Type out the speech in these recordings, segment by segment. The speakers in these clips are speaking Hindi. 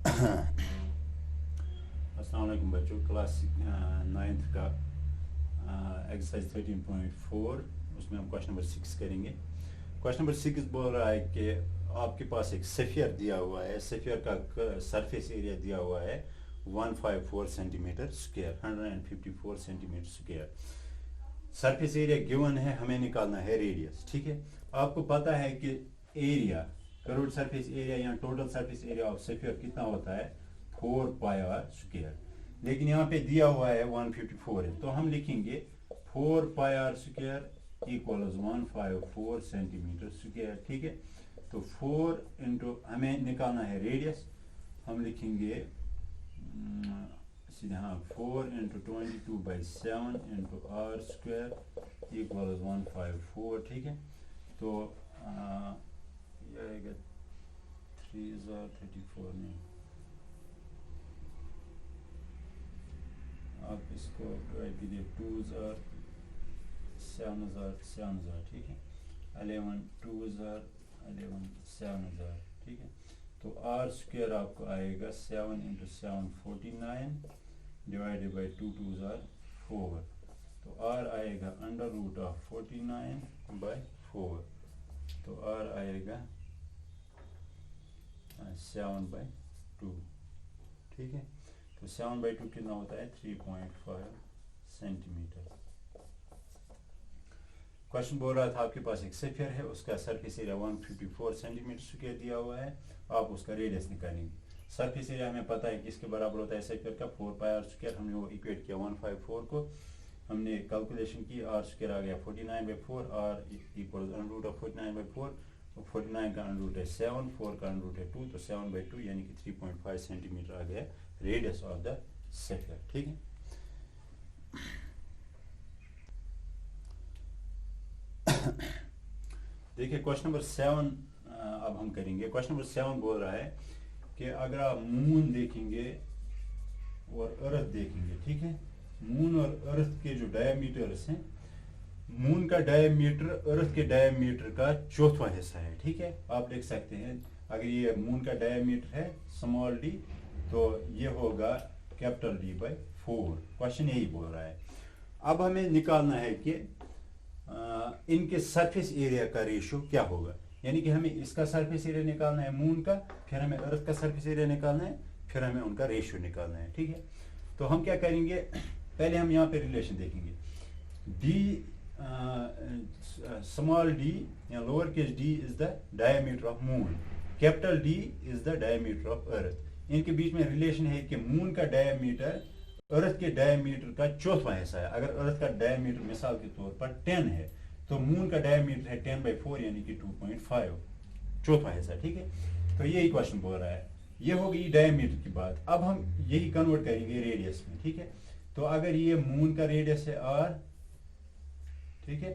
अस्सलाम वालेकुम बच्चों, क्लास 9th का एक्सरसाइज 13.4 उसमें हम क्वेश्चन नंबर 6 करेंगे। क्वेश्चन नंबर 6 बोल रहा है कि आपके पास एक सेफियर दिया हुआ है, सेफियर का सरफेस एरिया दिया हुआ है 154 centimetre square, 154 centimetre square. Surface area given है, हमें निकालना है रेडियस। ठीक है, आपको पता है कि एरिया करोड़ सरफेस एरिया या टोटल सरफेस एरिया ऑफ सेफियर कितना होता है 4 पाई आर स्क्वायर, लेकिन यहाँ पे दिया हुआ है 154 है, तो हम लिखेंगे 4 pi R square equals 154 centimetre square. ठीक है, तो 4 इंटू हमें निकालना है रेडियस, हम लिखेंगे सीधे हाँ 4 into 22/7 into R square equals 154। ठीक है, तो ये आएगा 3,34 नहीं, आप इसको डिवाइड कीजिए 2,000 ठीक है, 11 2,000 11 7,000। ठीक है, तो आर स्क्वायर आपको आएगा 7 इंटू 7 49 डिवाइडेड बाई 2 4, तो आर आएगा अंडर रूट ऑफ 49/4, तो आर आएगा 7/2। ठीक है, तो 7/2 कितना होता है 3.5 सेंटीमीटर। क्वेश्चन बोल रहा था आपके पास एक सेफियर है, उसका सरफेस एरिया 154 सेंटीमीटर स्क्वायर दिया हुआ है, आप उसका रेडियस निकालेंगे। सरफेस एरिया हमें पता है कि इसके बराबर होता है सेफियर का 4 पाई आर स्क्वायर, हमने वो इक्वेट किया 154 को, हमने कैलकुलेशन की, आर स्क्वायर आ गया 49/4, R equal under root of 49/4, 49 का अंडर रूट है 7, 4 का अंडर रूट है 2, तो 7/2 यानी कि 3.5 सेंटीमीटर आ गया रेडियस ऑफ द सेफियर। ठीक है, देखिए क्वेश्चन नंबर 7 अब हम करेंगे। क्वेश्चन नंबर 7 बोल रहा है कि अगर आप मून देखेंगे और अर्थ देखेंगे, ठीक है, मून और अर्थ के जो डायमीटर्स हैं, मून का डायमीटर अर्थ के डायमीटर का चौथा हिस्सा है। ठीक है, आप लिख सकते हैं अगर ये मून का डायमीटर है स्मॉल डी, तो ये होगा कैपिटल D/4। क्वेश्चन यही बोल रहा है। अब हमें निकालना है कि इनके सरफेस एरिया का रेशियो क्या होगा, यानी कि हमें इसका सरफेस एरिया निकालना है मून का, फिर हमें अर्थ का सरफेस एरिया निकालना है, फिर हमें उनका रेशियो निकालना है। ठीक है, तो हम क्या करेंगे, पहले हम यहाँ पे रिलेशन देखेंगे। डी स्मॉल डी या lower case D is the diameter of moon, capital D is the diameter of earth. इनके बीच में रिलेशन है कि मून का डायमीटर अर्थ के डायमीटर का चौथा हिस्सा है। अगर अर्थ का डायमीटर मिसाल के तौर पर 10 है, तो मून का डायमीटर है 10/4 यानी कि 2.5, चौथा हिस्सा। ठीक है, तो यही क्वेश्चन बोल रहा है। ये हो गई डायमीटर की बात। अब हम यही कन्वर्ट करेंगे रेडियस में। ठीक है, तो अगर ये मून का रेडियस है r, ठीक है,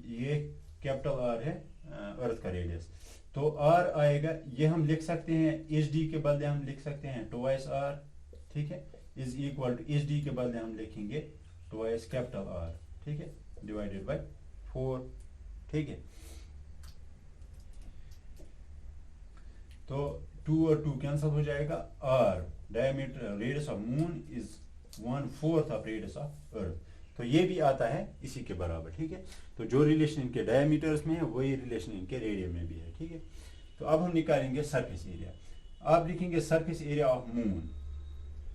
ये कैपिटल R है अर्थ का रेडियस, तो r आएगा, ये हम लिख सकते हैं एच डी के बदले हम लिख सकते हैं ट्वाइस r। ठीक है, is equal to H D के बदले हम लिखेंगे ट्वाइस कैपिटल R। ठीक है, डिवाइडेड बाय 4। ठीक है, तो 2 और 2 कैंसिल हो जाएगा। R diameter radius of moon is 1/4 of radius of earth, तो ये भी आता है इसी के बराबर। ठीक है, तो जो रिलेशन इनके डायमीटर्स में है वही रिलेशन इनके रेडियस में भी है। ठीक है, तो अब हम निकालेंगे सरफेस एरिया। आप लिखेंगे surface area of moon,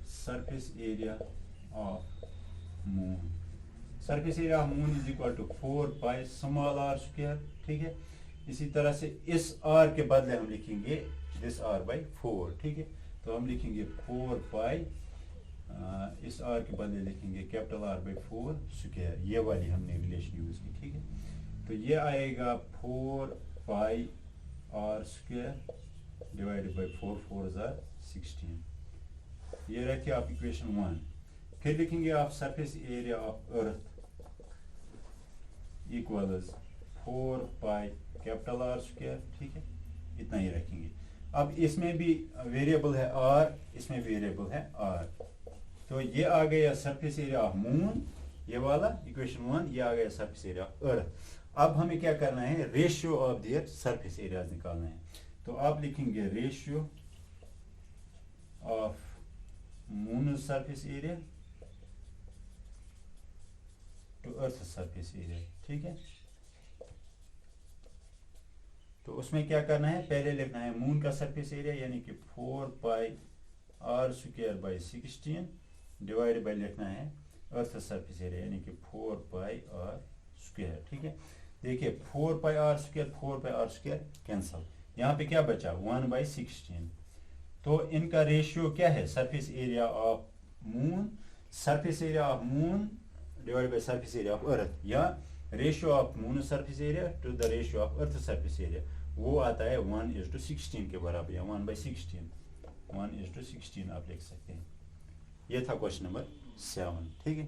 surface area of moon, surface area of moon is equal to 4 pi small R square. ठीक है, इसी तरह से इस r के बदले हम लिखेंगे दिस r/4। ठीक है, तो हम लिखेंगे 4 पाई, इस r के बदले लिखेंगे कैपिटल R/4 स्क्वायर, ये वाली हमने रिलेशन यूज की। ठीक है, तो ये आएगा 4 पाई r स्क्वायर डिवाइडेड बाई 4 4 16। ये रखिए आप इक्वेशन 1। फिर लिखेंगे आप surface area of earth equals 4 pi capital R square. ठीक है, इतना ही रखेंगे। अब इसमें भी वेरिएबल है r, इसमें वेरिएबल है r, तो ये आ गया सरफेस एरिया ऑफ मून, ये वाला इक्वेशन 1, ये आ गया सरफेस एरिया ऑफ अर्थ। अब हमें क्या करना है, ratio of their surface areas निकालना है। तो आप लिखेंगे ratio of moon surface area to earth surface area, ठीक है। तो उसमें क्या करना है, पहले लिखना है मून का सरफेस एरिया यानी कि 4 pi R square by 16 divide by लिखना है अर्थ सरफेस एरिया यानी कि 4 पाई आर स्क्वायर, ठीक है। देखिए 4 पाई आर स्क्वायर कैंसल, यहाँ पे क्या बचा 1/16। तो इनका रेशियो क्या है, surface area of moon divide by surface area of earth, या ratio of moon surface area to the ratio of earth surface area, वो आता है 1:16 के बराबर या 1/16, 1:16 आप लिख सकते हैं। ये था क्वेश्चन नंबर 7, ठीक है।